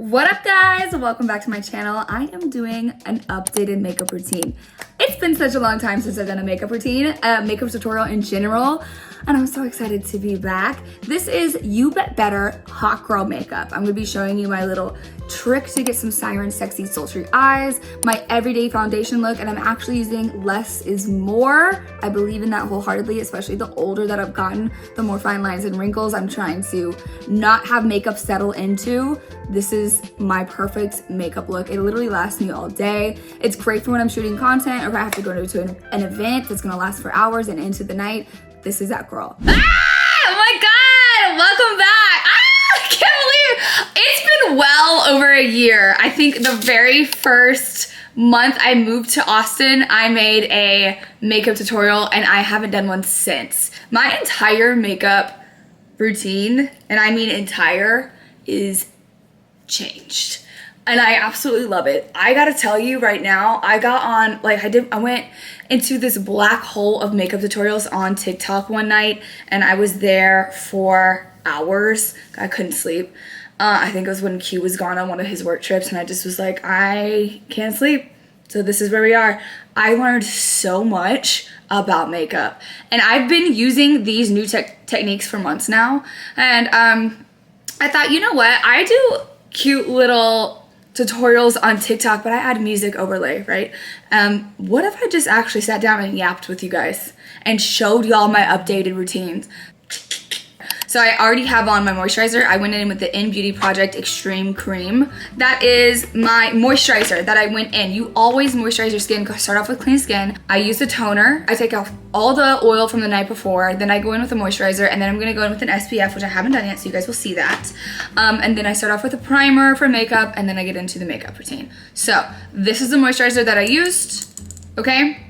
What up guys? Welcome back to my channel. I am doing an updated makeup routine. It's been such a long time since I've done a makeup routine, a makeup tutorial in general, and I'm so excited to be back. This is You Bet Better Hot Girl Makeup. I'm gonna be showing you my little trick to get some siren sexy sultry eyes, my everyday foundation look, and I'm actually using less is more. I believe in that wholeheartedly, especially the older that I've gotten, the more fine lines and wrinkles I'm trying to not have makeup settle into. This is my perfect makeup look. It literally lasts me all day. It's great for when I'm shooting content or if I have to go to an event that's gonna last for hours and into the night. This is that girl. Ah! Oh my God, welcome back. I can't believe it's been well over a year. I think the very first month I moved to Austin, I made a makeup tutorial and I haven't done one since. My entire makeup routine, and I mean entire, is changed. And I absolutely love it. I gotta tell you right now, I got on, I went into this black hole of makeup tutorials on TikTok one night and I was there for hours. I couldn't sleep. I think it was when Q was gone on one of his work trips and I just was like, I can't sleep. So this is where we are. I learned so much about makeup and I've been using these new techniques for months now. And I thought, you know what? I do cute little tutorials on TikTok, but I add music overlay, right? What if I just actually sat down and yapped with you guys and showed y'all my updated routines? So I already have on my moisturizer. I went in with the In Beauty Project Extreme Cream. That is my moisturizer that I went in. You always moisturize your skin, start off with clean skin. I use the toner. I take off all the oil from the night before. Then I go in with a moisturizer and then I'm gonna go in with an SPF, which I haven't done yet, so you guys will see that. And then I start off with a primer for makeup and then I get into the makeup routine. So this is the moisturizer that I used, okay?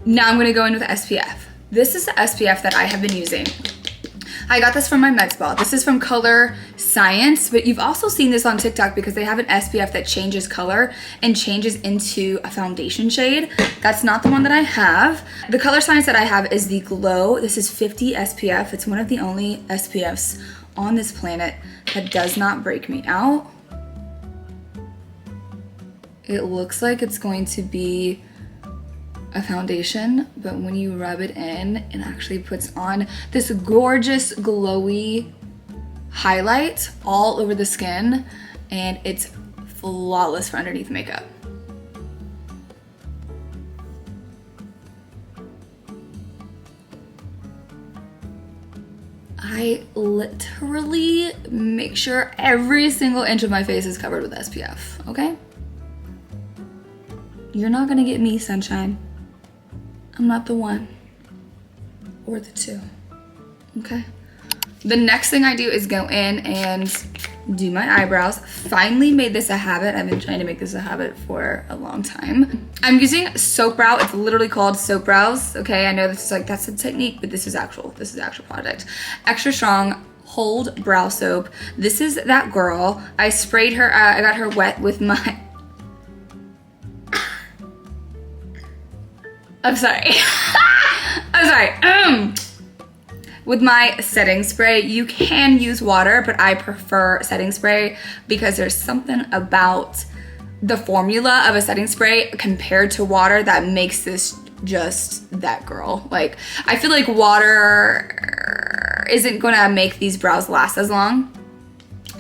Now I'm gonna go in with the SPF. This is the SPF that I have been using. I got this from my med spa. This is from Color Science, but you've also seen this on TikTok because they have an SPF that changes color and changes into a foundation shade. That's not the one that I have. The Color Science that I have is the Glow. This is 50 SPF. It's one of the only SPFs on this planet that does not break me out. It looks like it's going to be a foundation, but when you rub it in, it actually puts on this gorgeous glowy highlight all over the skin, and it's flawless for underneath makeup. I literally make sure every single inch of my face is covered with SPF, okay? You're not gonna get me, sunshine. I'm not the one or the two, okay? The next thing I do is go in and do my eyebrows. Finally made this a habit. I've been trying to make this a habit for a long time. I'm using Soap Brow. It's literally called Soap Brows, okay? I know this is like, that's a technique, but this is actual product. Extra strong hold brow soap. This is That Girl. I sprayed her, I got her wet with my, I'm sorry. I'm sorry. With my setting spray, you can use water, but I prefer setting spray because there's something about the formula of a setting spray compared to water that makes this just that girl. Like, I feel like water isn't gonna make these brows last as long.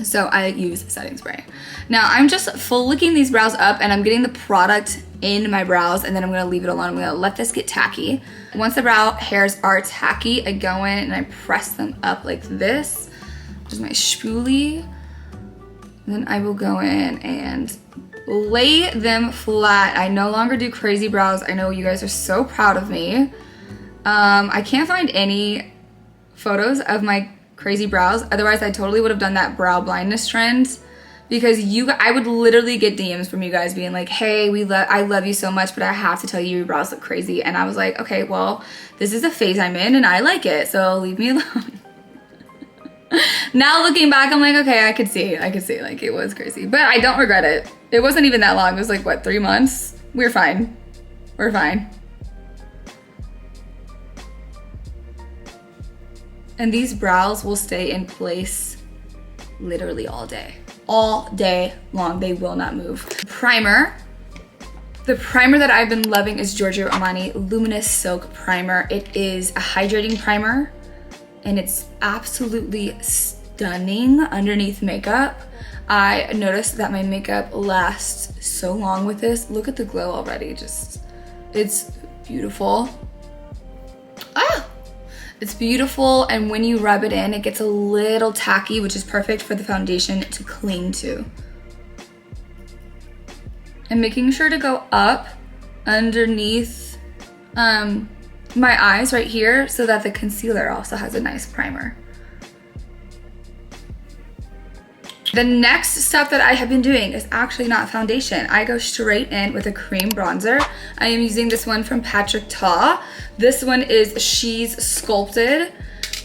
So I use setting spray. Now I'm just flicking these brows up and I'm getting the product in my brows and then I'm gonna leave it alone. I'm gonna let this get tacky. Once the brow hairs are tacky, I go in and I press them up like this, which is my spoolie. Then I will go in and lay them flat. I no longer do crazy brows. I know you guys are so proud of me. I can't find any photos of my crazy brows. Otherwise, I totally would have done that brow blindness trend because I would literally get DMs from you guys being like, hey, I love you so much, but I have to tell you your brows look crazy. And I was like, okay, well, this is a phase I'm in and I like it, so leave me alone. Now looking back, I'm like, okay, I could see like it was crazy, but I don't regret it. It wasn't even that long. It was like, what, 3 months? We're fine. We're fine. And these brows will stay in place literally all day. all day long. They will not move. Primer. The primer that I've been loving is Giorgio Armani Luminous Silk Primer. It is a hydrating primer and it's absolutely stunning underneath makeup. I noticed that my makeup lasts so long with this. Look at the glow already, it's beautiful. It's beautiful, and when you rub it in, it gets a little tacky, which is perfect for the foundation to cling to. And making sure to go up underneath my eyes right here so that the concealer also has a nice primer. The next step that I have been doing is actually not foundation. I go straight in with a cream bronzer. I am using this one from Patrick Ta. This one is She's Sculpted.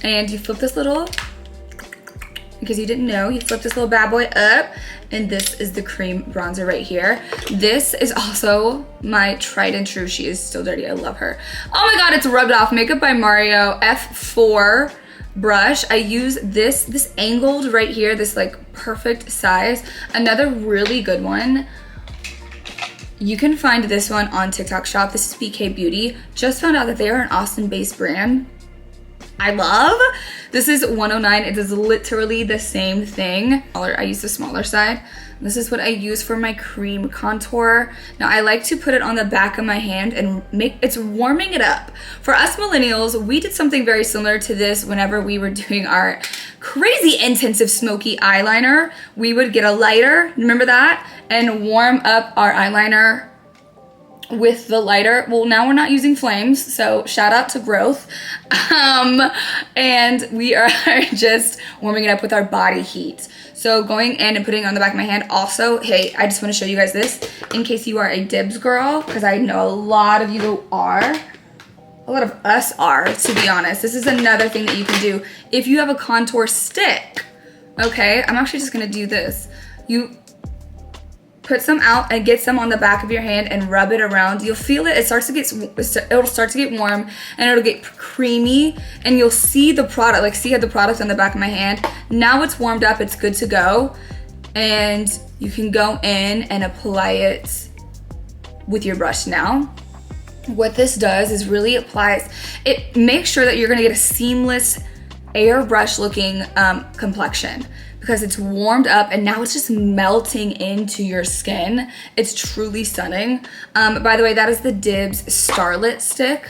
And you flip this little, because you didn't know, you flip this little bad boy up, and this is the cream bronzer right here. This is also my tried and true She Is Still Dirty. I love her. Oh my God, it's rubbed off. Makeup by Mario F4 brush. I use this angled right here, this like perfect size. Another really good one, you can find this one on TikTok Shop. This is BK Beauty. Just found out that they are an Austin-based brand. I love. This is 109. It is literally the same thing. I use the smaller side. This is what I use for my cream contour. Now I like to put it on the back of my hand and it's warming it up. For us millennials, we did something very similar to this whenever we were doing our crazy intensive smoky eyeliner. We would get a lighter, remember that? And warm up our eyeliner with the lighter. Well, now we're not using flames, so shout out to growth. And we are just warming it up with our body heat. So going in and putting it on the back of my hand. Also, hey, I just want to show you guys this in case you are a dibs girl, because I know a lot of you are. A lot of us are, to be honest. This is another thing that you can do if you have a contour stick. Okay, I'm actually just gonna do this. You put some out and get some on the back of your hand and rub it around. You'll feel it. It'll start to get warm and it'll get creamy, and you'll see the product, like see the product on the back of my hand. Now it's warmed up, it's good to go. And you can go in and apply it with your brush now. What this does is really applies, it makes sure that you're gonna get a seamless airbrush looking complexion, because it's warmed up and now it's just melting into your skin. It's truly stunning. By the way, that is the Dibs Starlit stick.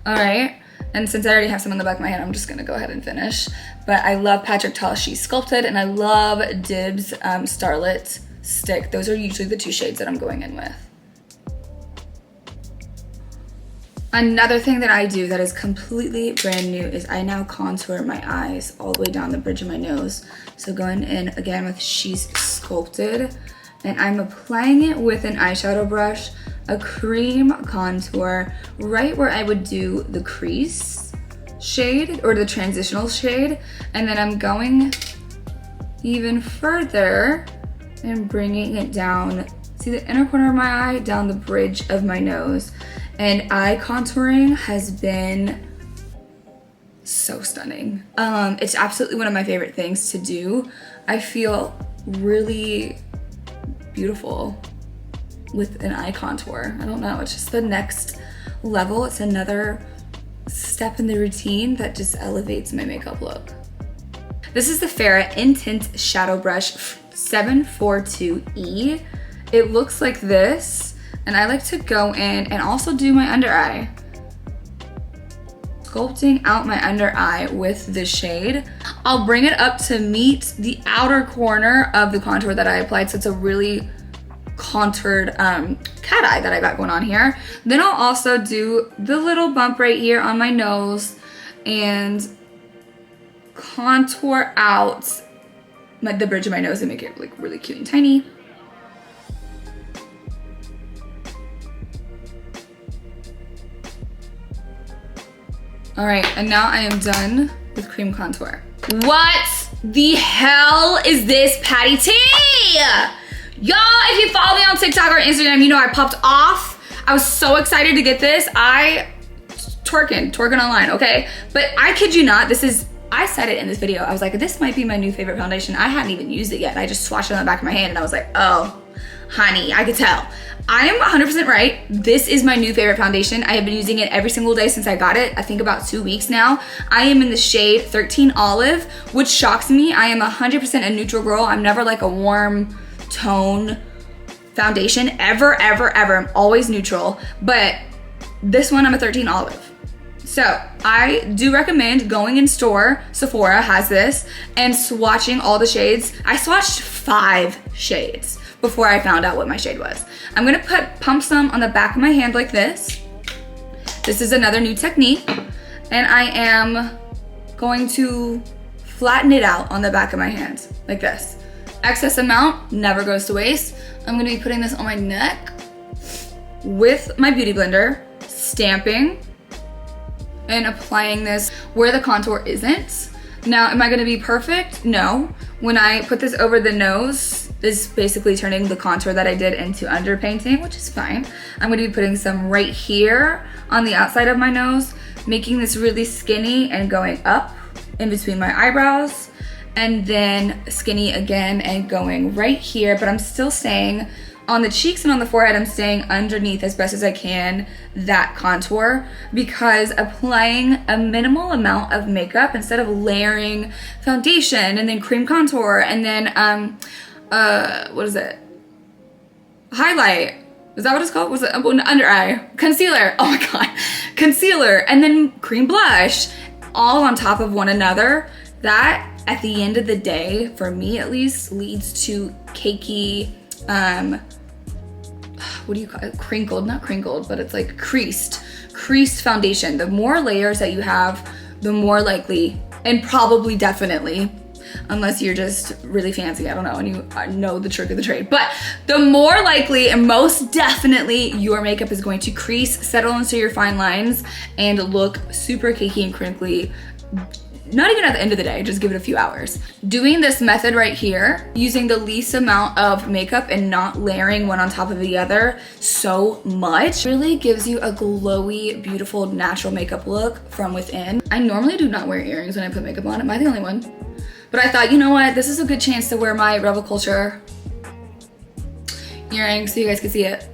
All right. And since I already have some on the back of my hand, I'm just gonna go ahead and finish. But I love Patrick Ta She's Sculpted, and I love Dibs Starlit stick. Those are usually the two shades that I'm going in with. Another thing that I do that is completely brand new is I now contour my eyes all the way down the bridge of my nose. So going in again with She's Sculpted, and I'm applying it with an eyeshadow brush, a cream contour, right where I would do the crease shade or the transitional shade. And then I'm going even further and bringing it down, see the inner corner of my eye, down the bridge of my nose. And eye contouring has been so stunning. It's absolutely one of my favorite things to do. I feel really beautiful with an eye contour. I don't know, it's just the next level. It's another step in the routine that just elevates my makeup look. This is the Farrah Intint Shadow Brush 742E. It looks like this. And I like to go in and also do my under eye. Sculpting out my under eye with this shade. I'll bring it up to meet the outer corner of the contour that I applied, so it's a really contoured cat eye that I got going on here. Then I'll also do the little bump right here on my nose and contour out the bridge of my nose and make it like really cute and tiny. All right, and now I am done with cream contour. What the hell is this Patty T? Y'all, if you follow me on TikTok or Instagram, you know I popped off. I was so excited to get this. Twerking online, okay? But I kid you not, this is I said it in this video. I was like, this might be my new favorite foundation. I hadn't even used it yet. I just swatched it on the back of my hand and I was like, oh, honey, I could tell. I am 100% right. This is my new favorite foundation. I have been using it every single day since I got it. I think about 2 weeks now. I am in the shade 13 Olive, which shocks me. I am 100% a neutral girl. I'm never like a warm tone foundation, ever, ever, ever. I'm always neutral, but this one I'm a 13 Olive. So I do recommend going in store, Sephora has this, and swatching all the shades. I swatched 5 shades before I found out what my shade was. I'm gonna pump some on the back of my hand like this. This is another new technique, and I am going to flatten it out on the back of my hand like this. Excess amount never goes to waste. I'm gonna be putting this on my neck with my beauty blender, stamping, and applying this where the contour isn't. Now, am I gonna be perfect? No. When I put this over the nose, this is basically turning the contour that I did into underpainting, which is fine. I'm gonna be putting some right here on the outside of my nose, making this really skinny and going up in between my eyebrows, and then skinny again and going right here, but I'm still staying on the cheeks and on the forehead. I'm staying underneath as best as I can that contour, because applying a minimal amount of makeup instead of layering foundation and then cream contour and then what is it? Highlight. Is that what it's called? Was it under eye? Concealer. Oh my god. Concealer and then cream blush all on top of one another. That at the end of the day, for me at least, leads to cakey, what do you call it? Crinkled, not crinkled, but it's like creased foundation. The more layers that you have, the more likely, and probably definitely, unless you're just really fancy, I don't know, and you know the trick of the trade, but the more likely and most definitely your makeup is going to crease, settle into your fine lines, and look super cakey and crinkly. Not even at the end of the day, just give it a few hours. Doing this method right here, using the least amount of makeup and not layering one on top of the other so much, really gives you a glowy, beautiful, natural makeup look from within. I normally do not wear earrings when I put makeup on. Am I the only one? But I thought, you know what? This is a good chance to wear my Revel Culture earrings so you guys can see it.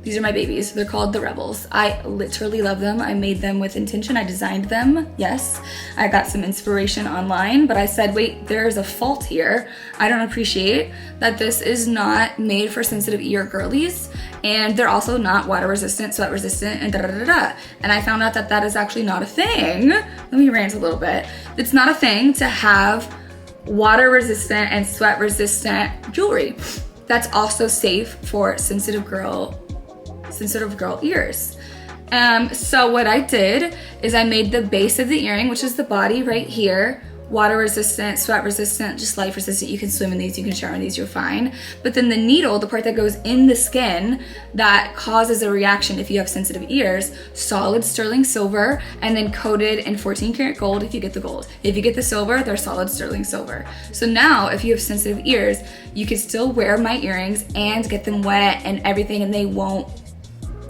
These are my babies. They're called the Rebels. I literally love them. I made them with intention. I designed them. Yes, I got some inspiration online, but I said, wait, there's a fault here. I don't appreciate that this is not made for sensitive ear girlies, and they're also not water resistant, sweat resistant, and da-da-da-da-da. And I found out that that is actually not a thing. Let me rant a little bit. It's not a thing to have water resistant and sweat resistant jewelry. That's also safe for sensitive girl ears. So what I did is I made the base of the earring, which is the body right here, water resistant, sweat resistant, just life resistant. You can swim in these, you can shower in these, you're fine. But then the needle, the part that goes in the skin that causes a reaction if you have sensitive ears, solid sterling silver, and then coated in 14 karat gold if you get the gold. If you get the silver, they're solid sterling silver. So now if you have sensitive ears, you can still wear my earrings and get them wet and everything, and they won't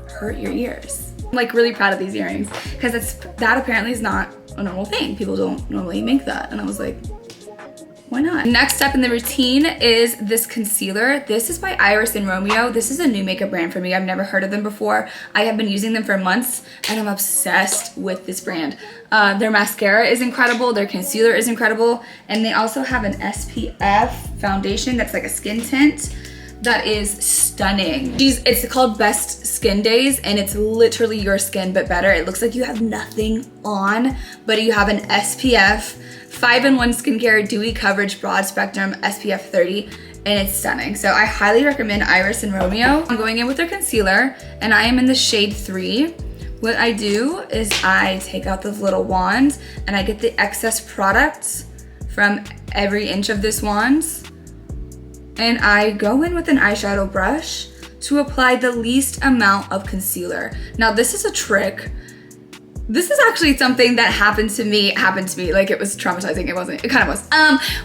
hurt your ears. I'm like really proud of these earrings because that apparently is not a normal thing. People don't normally make that, and I was like, why not? Next step in the routine is this concealer. This is by Iris and Romeo. This is a new makeup brand for me. I've never heard of them before. I have been using them for months and I'm obsessed with this brand. Their mascara is incredible, their concealer is incredible, and they also have an SPF foundation that's like a skin tint that is stunning. It's called Best Skin Days, and it's literally your skin but better. It looks like you have nothing on, but you have an SPF 5-in-1 skincare dewy coverage broad spectrum SPF 30, and it's stunning. So I highly recommend Iris and Romeo. I'm going in with their concealer, and I am in the shade 3. What I do is I take out this little wand and I get the excess products from every inch of this wand, and I go in with an eyeshadow brush to apply the least amount of concealer. Now this is a trick. This is actually something that happened to me, like it was traumatizing. It wasn't, it kind of was.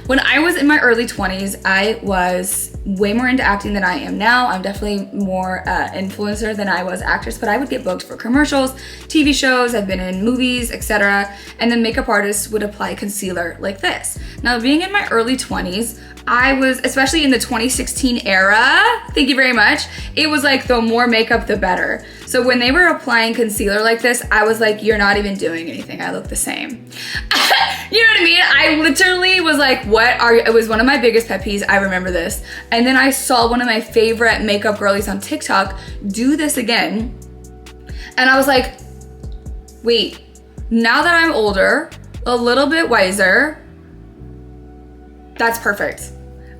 When I was in my early 20s, I was way more into acting than I am now. I'm definitely more influencer than I was actress, but I would get booked for commercials, TV shows, I've been in movies, etc. And then makeup artists would apply concealer like this. Now, being in my early 20s, I was, especially in the 2016 era, thank you very much, it was like the more makeup, the better. So when they were applying concealer like this, I was like, you're not even doing anything. I look the same. You know what I mean? I literally was like, it was one of my biggest pet peeves. I remember this. And then I saw one of my favorite makeup girlies on TikTok do this again. And I was like, wait, now that I'm older, a little bit wiser, that's perfect.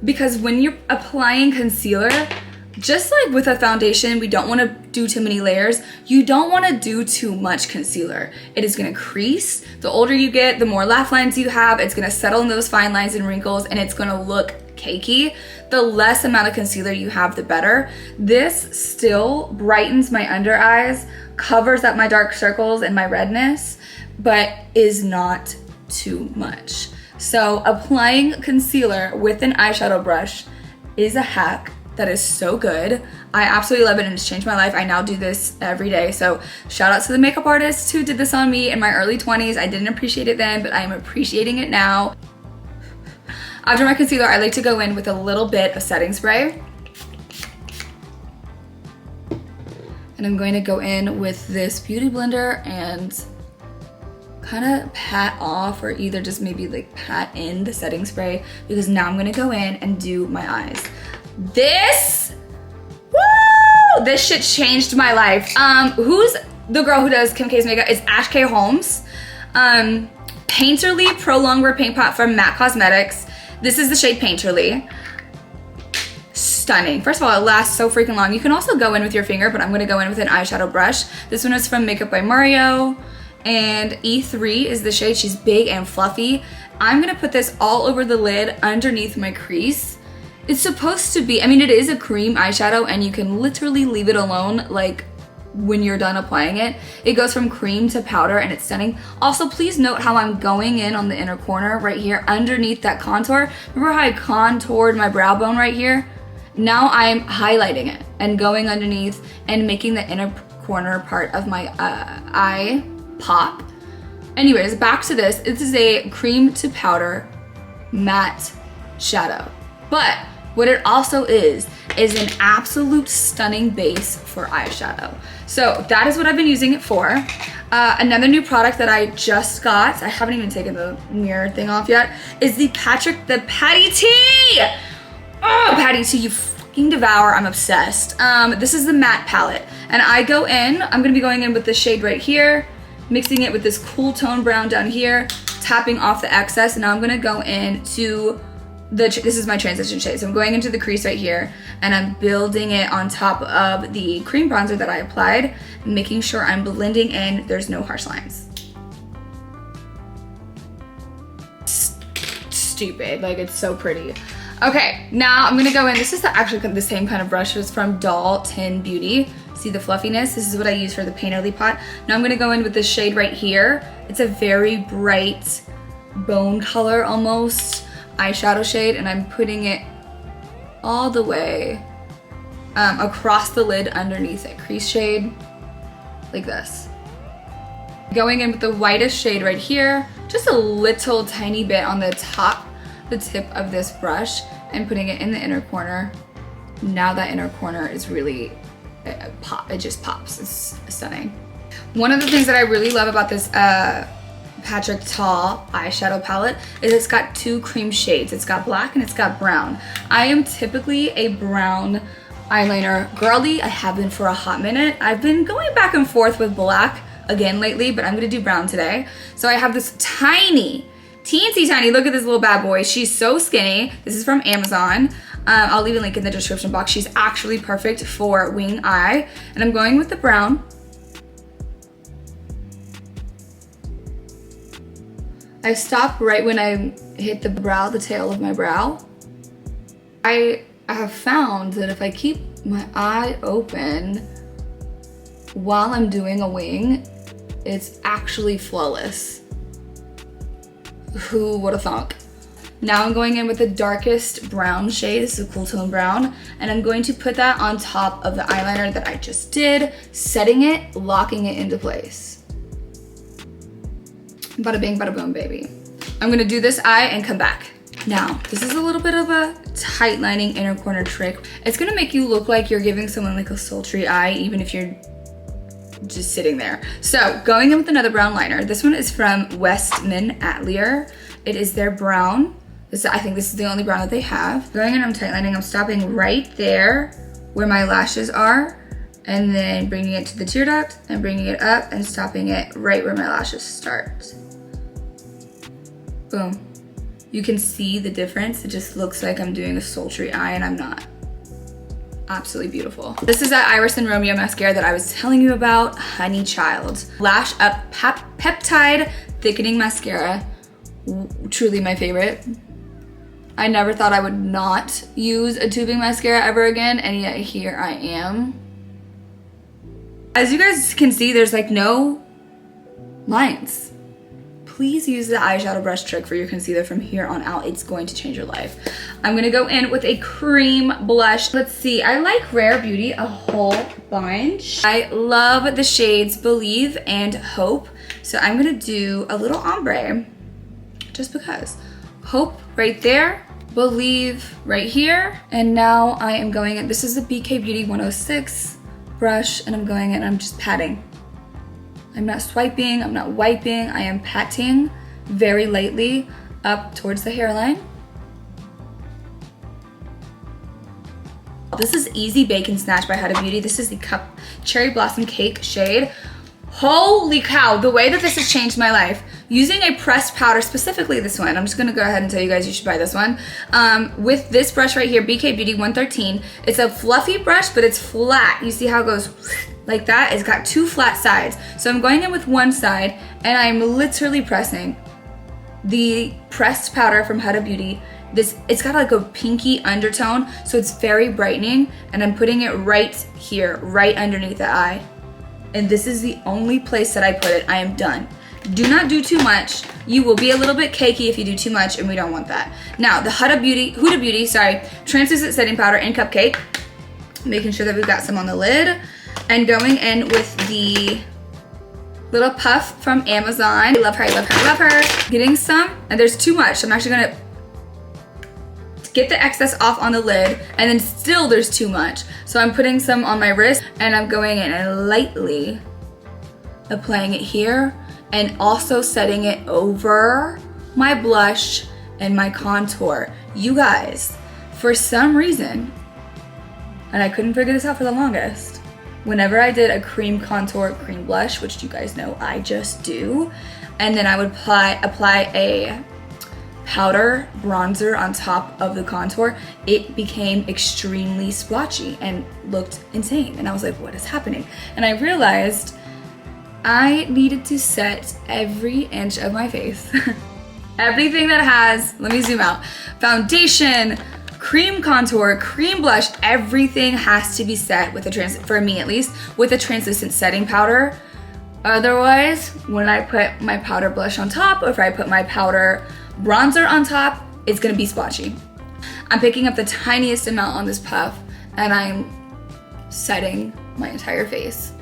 Because when you're applying concealer, just like with a foundation, we don't want to do too many layers. You don't want to do too much concealer. It is going to crease. The older you get, the more laugh lines you have. It's going to settle in those fine lines and wrinkles, and it's going to look cakey. The less amount of concealer you have, the better. This still brightens my under eyes, covers up my dark circles and my redness, but is not too much. So applying concealer with an eyeshadow brush is a hack that is so good. I absolutely love it, and it's changed my life. I now do this every day. So shout out to the makeup artist who did this on me in my early 20s. I didn't appreciate it then, but I am appreciating it now. After my concealer, I like to go in with a little bit of setting spray. And I'm going to go in with this beauty blender and kind of pat off, or either just maybe like pat in the setting spray, because now I'm gonna go in and do my eyes. This shit changed my life. Who's the girl who does Kim K's makeup? It's Ash K. Holmes. Painterly Pro Longwear Paint Pot from MAC Cosmetics. This is the shade Painterly. Stunning. First of all, it lasts so freaking long. You can also go in with your finger, but I'm gonna go in with an eyeshadow brush. This one is from Makeup by Mario, and E3 is the shade. She's big and fluffy. I'm gonna put this all over the lid underneath my crease. It's supposed to be, I mean, it is a cream eyeshadow, and you can literally leave it alone like when you're done applying it. It goes from cream to powder, and it's stunning. Also, please note how I'm going in on the inner corner right here underneath that contour. Remember how I contoured my brow bone right here? Now I'm highlighting it and going underneath and making the inner corner part of my eye pop. Anyways, back to this. This is a cream to powder matte shadow. But what it also is an absolute stunning base for eyeshadow. So that is what I've been using it for. Another new product that I just got, I haven't even taken the mirror thing off yet, is the Patty Tea. Oh, Patty Tea, you fucking devour. I'm obsessed. This is the matte palette. And I go in, I'm gonna be going in with the shade right here, mixing it with this cool tone brown down here, tapping off the excess, and now I'm gonna go into this is my transition shade. So I'm going into the crease right here, and I'm building it on top of the cream bronzer that I applied, making sure I'm blending in, there's no harsh lines. Stupid, like it's so pretty. Okay, now I'm gonna go in, this is actually the same kind of brush. It's from Doll 10 Beauty. See the fluffiness? This is what I use for the Painterly pot. Now I'm gonna go in with this shade right here. It's a very bright bone color almost eyeshadow shade, and I'm putting it all the way across the lid underneath it. Crease shade, like this. Going in with the whitest shade right here, just a little tiny bit on the top, the tip of this brush, and putting it in the inner corner. Now that inner corner is really, it just pops. It's stunning. One of the things that I really love about this Patrick Ta eyeshadow palette is it's got two cream shades. It's got black and it's got brown. I am typically a brown eyeliner girly. I have been for a hot minute. I've been going back and forth with black again lately, but I'm gonna do brown today. So I have this tiny, teensy tiny, look at this little bad boy. She's so skinny. This is from Amazon. I'll leave a link in the description box. She's actually perfect for wing eye. And I'm going with the brown. I stop right when I hit the brow, the tail of my brow. I have found that if I keep my eye open while I'm doing a wing, It's actually flawless. Who would have thunk? Now I'm going in with the darkest brown shade. This is a cool tone brown. And I'm going to put that on top of the eyeliner that I just did, setting it, locking it into place. Bada bing, bada boom, baby. I'm gonna do this eye and come back. Now, this is a little bit of a tight lining inner corner trick. It's gonna make you look like you're giving someone like a sultry eye, even if you're just sitting there. So, going in with another brown liner. This one is from Westman Atelier. It is their brown. I think this is the only brown that they have. Going in, I'm tightlining, I'm stopping right there where my lashes are, and then bringing it to the tear duct and bringing it up and stopping it right where my lashes start. Boom. You can see the difference. It just looks like I'm doing a sultry eye and I'm not. Absolutely beautiful. This is that Iris and Romeo mascara that I was telling you about, Honey Child. Lash Up Peptide Thickening Mascara. Truly my favorite. I never thought I would not use a tubing mascara ever again, and yet here I am. As you guys can see, there's like no lines. Please use the eyeshadow brush trick for your concealer from here on out. It's going to change your life. I'm gonna go in with a cream blush. Let's see, I like Rare Beauty a whole bunch. I love the shades Believe and Hope. So I'm gonna do a little ombre, just because. Hope right there, Believe right here. And now I am going in, this is the BK Beauty 106 brush, and I'm going in and I'm just patting. I'm not swiping, I'm not wiping, I am patting very lightly up towards the hairline. This is Easy Bake and Snatch by Huda Beauty. This is the Cup Cherry Blossom Cake shade. Holy cow, the way that this has changed my life. Using a pressed powder, specifically this one, I'm just gonna go ahead and tell you guys you should buy this one. With this brush right here, BK Beauty 113, it's a fluffy brush, but it's flat. You see how it goes like that? It's got two flat sides. So I'm going in with one side, and I'm literally pressing the pressed powder from Huda Beauty. It's got like a pinky undertone, so it's very brightening, and I'm putting it right here, right underneath the eye. And this is the only place that I put it. I am done. Do not do too much. You will be a little bit cakey if you do too much, and we don't want that. Now, the Huda Beauty, translucent setting powder in Cupcake. Making sure that we've got some on the lid. And going in with the little puff from Amazon. I love her, I love her, I love her. Getting some, and there's too much. I'm actually gonna get the excess off on the lid, and then still there's too much. So I'm putting some on my wrist, and I'm going in and lightly applying it here, and also setting it over my blush and my contour. You guys, for some reason, and I couldn't figure this out for the longest, whenever I did a cream contour, cream blush, which you guys know I just do, and then I would apply a powder bronzer on top of the contour, it became extremely splotchy and looked insane. And I was like, what is happening? And I realized I needed to set every inch of my face. Everything that has, let me zoom out, foundation, cream contour, cream blush, everything has to be set with a, for me at least, with a translucent setting powder. Otherwise, when I put my powder blush on top, or if I put my powder bronzer on top, it's gonna be splotchy. I'm picking up the tiniest amount on this puff, and I'm setting my entire face.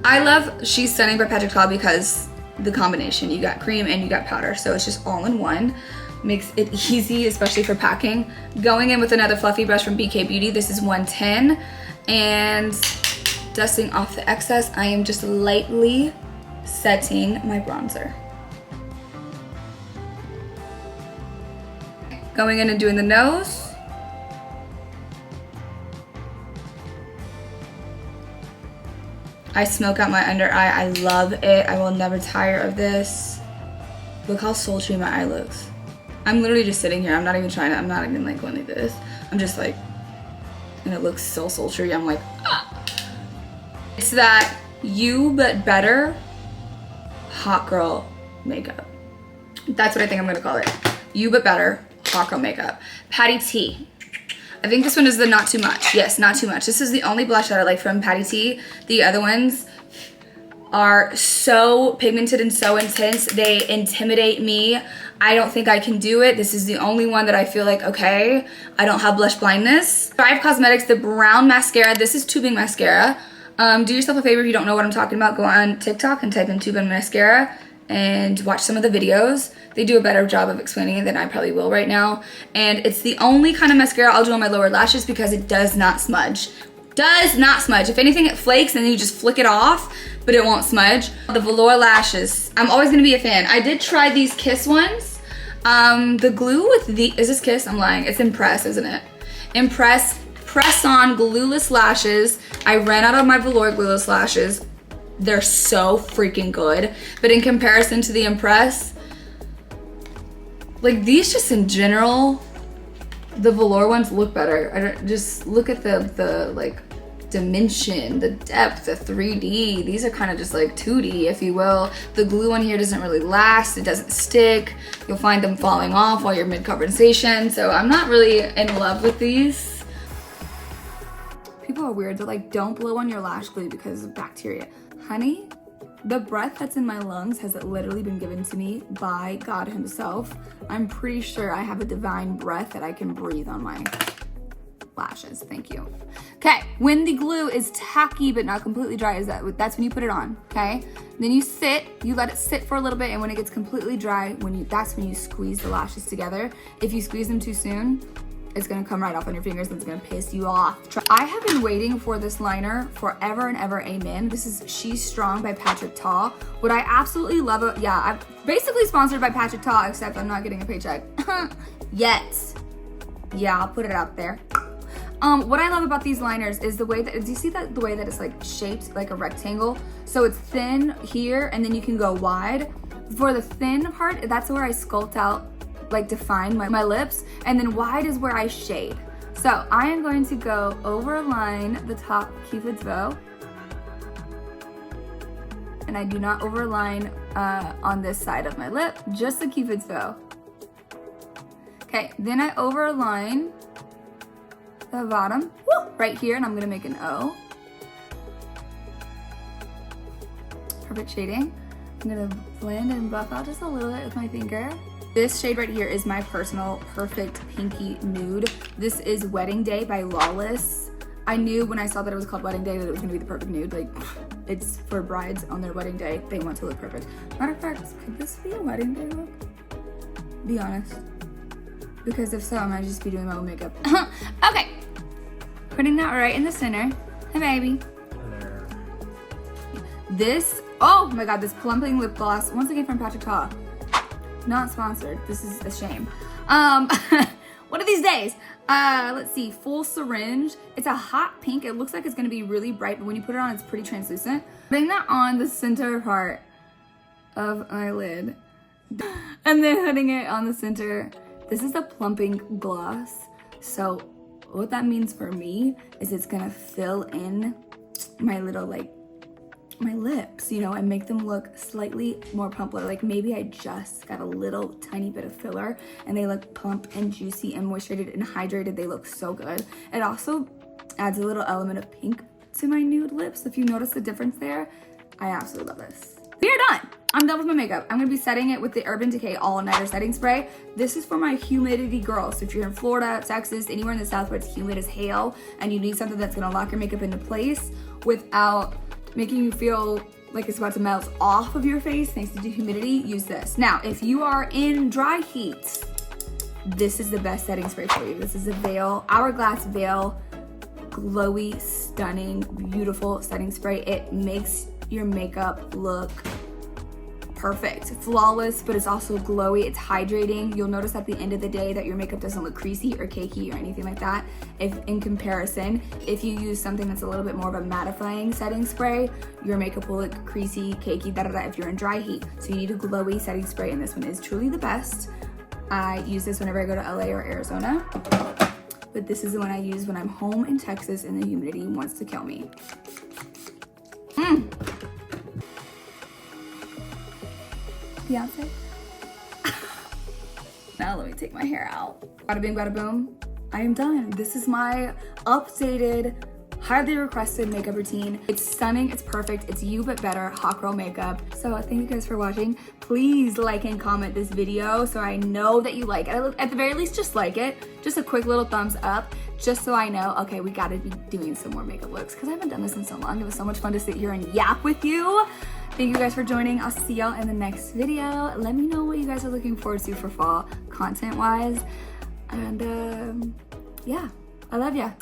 I love SHEEESS Stunning by Patrick Cloud because the combination, you got cream and you got powder, so it's just all in one. Makes it easy, especially for packing. Going in with another fluffy brush from BK Beauty, this is 110, and dusting off the excess, I am just lightly setting my bronzer. Going in and doing the nose. I smoke out my under eye. I love it. I will never tire of this. Look how sultry my eye looks. I'm literally just sitting here. I'm not even trying to, I'm not even like going like this. I'm just like, and it looks so sultry. I'm like, ah. It's that You But Better hot girl makeup. That's what I think I'm gonna call it. You But Better hot girl makeup. Patty T. I think this one is the Not Too Much. Yes, Not Too Much. This is the only blush that I like from Patty T. The other ones, are so pigmented and so intense. They intimidate me. I don't think I can do it. This is the only one that I feel like, okay, I don't have blush blindness. Thrive Cosmetics, the brown mascara. This is tubing mascara. Do yourself a favor if you don't know what I'm talking about. Go on TikTok and type in tubing mascara and watch some of the videos. They do a better job of explaining it than I probably will right now. And it's the only kind of mascara I'll do on my lower lashes because it does not smudge. Does not smudge. If anything, it flakes and then you just flick it off, but it won't smudge. The velour lashes, I'm always gonna be a fan. I did try these Kiss ones. The glue with the, is this Kiss? I'm lying. It's Impress, isn't it? Impress press-on glueless lashes. I ran out of my velour glueless lashes. They're so freaking good. But in comparison to the Impress, like these just in general, the velour ones look better. I don't, just look at the like dimension, the depth, the 3D. These are kind of just like 2D, if you will. The glue on here doesn't really last. It doesn't stick. You'll find them falling off while you're mid-conversation. So I'm not really in love with these. People are weird. They're like, don't blow on your lash glue because of bacteria. Honey, the breath that's in my lungs has literally been given to me by God himself. I'm pretty sure I have a divine breath that I can breathe on my lashes. Thank you. Okay, when the glue is tacky but not completely dry, that's when you put it on, okay? Then you let it sit for a little bit, and when it gets completely dry, that's when you squeeze the lashes together. If you squeeze them too soon, it's gonna come right off on your fingers and it's gonna piss you off. I have been waiting for this liner forever and ever, amen. This is She's Strong by Patrick Ta. What I absolutely love, I'm basically sponsored by Patrick Ta, except I'm not getting a paycheck yet. Yeah, I'll put it out there. What I love about these liners is the way that, do you see that, the way that it's like shaped like a rectangle? So it's thin here and then you can go wide. For the thin part, that's where I sculpt out, like define my lips, and then wide is where I shade. So I am going to go overline the top Cupid's bow, and I do not overline on this side of my lip, just the Cupid's bow. Okay, then I overline the bottom right here, and I'm gonna make an O. Perfect shading. I'm gonna blend and buff out just a little bit with my finger. This shade right here is my personal perfect pinky nude. This is Wedding Day by Lawless. I knew when I saw that it was called Wedding Day that it was gonna be the perfect nude. Like, it's for brides on their wedding day. They want to look perfect. Matter of fact, could this be a wedding day look? Be honest. Because if so, I might just be doing my own makeup. Okay. Putting that right in the center. Hey, baby. This, oh my God, this plumping lip gloss, once again from Patrick Ta. Not sponsored. This is a shame. One of these days. Let's see. Full Syringe. It's a hot pink. It looks like it's going to be really bright, but when you put it on, it's pretty translucent. Putting that on the center part of my lid. And then putting it on the center. This is a plumping gloss. So what that means for me is it's going to fill in my little, like, my lips, you know, and make them look slightly more plumper. Like maybe I just got a little tiny bit of filler and they look plump and juicy and moisturized and hydrated. They look so good. It also adds a little element of pink to my nude lips. If you notice the difference there, I absolutely love this. We are done. I'm done with my makeup. I'm gonna be setting it with the Urban Decay All-Nighter Setting Spray. This is for my humidity girls. So if you're in Florida, Texas, anywhere in the South where it's humid as hail and you need something that's gonna lock your makeup into place without making you feel like it's about to melt off of your face thanks to the humidity, use this. Now, if you are in dry heat, this is the best setting spray for you. This is a Veil, Hourglass Veil, glowy, stunning, beautiful setting spray. It makes your makeup look perfect, flawless, but it's also glowy, it's hydrating. You'll notice at the end of the day that your makeup doesn't look creasy or cakey or anything like that. If in comparison, if you use something that's a little bit more of a mattifying setting spray, your makeup will look creasy, cakey, if you're in dry heat. So you need a glowy setting spray, and this one is truly the best. I use this whenever I go to LA or Arizona, but this is the one I use when I'm home in Texas and the humidity wants to kill me. Beyonce. Now let me take my hair out. Bada bing, bada boom. I am done. This is my updated highly requested makeup routine. It's stunning, it's perfect, it's you but better, hot girl makeup. So thank you guys for watching. Please like and comment this video so I know that you like it. At the very least, just like it. Just a quick little thumbs up, just so I know, okay, we gotta be doing some more makeup looks because I haven't done this in so long. It was so much fun to sit here and yap with you. Thank you guys for joining. I'll see y'all in the next video. Let me know what you guys are looking forward to for fall content wise. And yeah, I love ya.